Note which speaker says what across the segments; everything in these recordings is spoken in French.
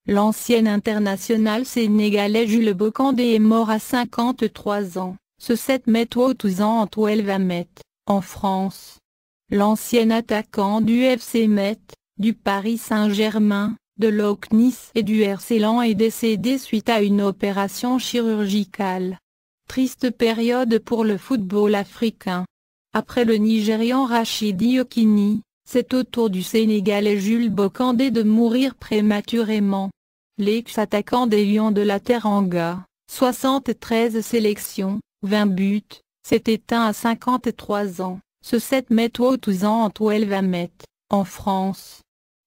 Speaker 1: L'ancien international sénégalais Jules Bocandé est mort à 53 ans, ce 7 mai 2012 en France. L'ancien attaquant du FC Metz, du Paris Saint-Germain, de l'OC Nice et du RC Lens est décédé suite à une opération chirurgicale. Triste période pour le football africain. Après le Nigérian Rachidi Yekini, c'est au tour du Sénégalais Jules Bocandé de mourir prématurément. L'ex-attaquant des Lions de la Teranga, 73 sélections, 20 buts, s'est éteint à 53 ans, ce 7 mai 2012 en France.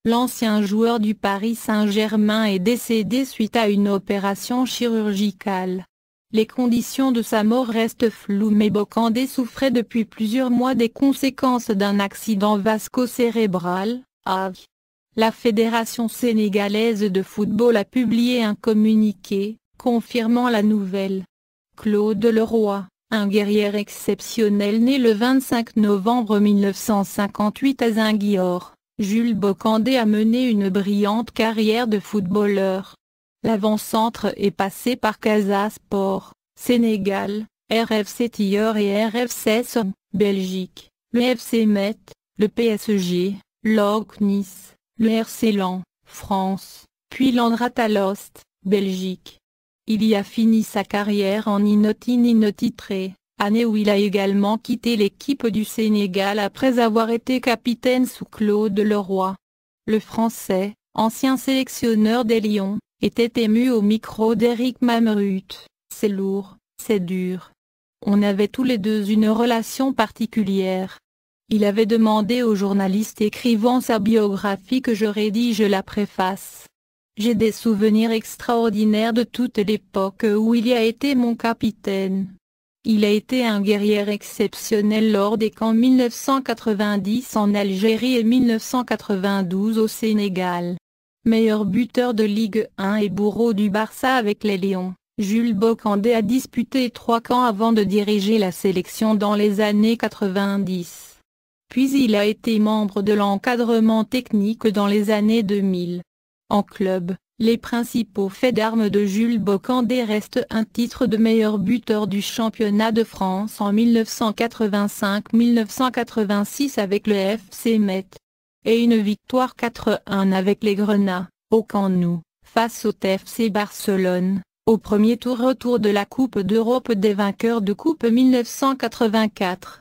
Speaker 1: L'ancien joueur du Paris Saint-Germain est décédé suite à une opération chirurgicale. Les conditions de sa mort restent floues mais Bocandé souffrait depuis plusieurs mois des conséquences d'un accident vasco-cérébral, AVC. La Fédération sénégalaise de football a publié un communiqué, confirmant la nouvelle. Claude Leroy, un guerrier exceptionnel né le 25 novembre 1958 à Ziguinchor, Jules Bocandé a mené une brillante carrière de footballeur. L'avant-centre est passé par Casa Sport, Sénégal, RFC Thiers et RFC Sion, Belgique, le FC Metz, le PSG, l'OC Nice, le RC Lens, France, puis l'Andratalust, Belgique. Il y a fini sa carrière en Inoti titré, année où il a également quitté l'équipe du Sénégal après avoir été capitaine sous Claude Leroy. Le Français, ancien sélectionneur des Lions, était ému au micro d'Éric Mamrut. C'est lourd, c'est dur. On avait tous les deux une relation particulière. Il avait demandé au journaliste écrivant sa biographie que je rédige la préface. J'ai des souvenirs extraordinaires de toute l'époque où il y a été mon capitaine. Il a été un guerrier exceptionnel lors des camps 1990 en Algérie et 1992 au Sénégal. Meilleur buteur de Ligue 1 et bourreau du Barça avec les Lions, Jules Bocandé a disputé 3 camps avant de diriger la sélection dans les années 90. Puis il a été membre de l'encadrement technique dans les années 2000. En club, les principaux faits d'armes de Jules Bocandé restent un titre de meilleur buteur du championnat de France en 1985-1986 avec le FC Metz, et une victoire 4-1 avec les Grenats, au Camp Nou, face au FC Barcelone, au premier tour retour de la Coupe d'Europe des vainqueurs de Coupe 1984.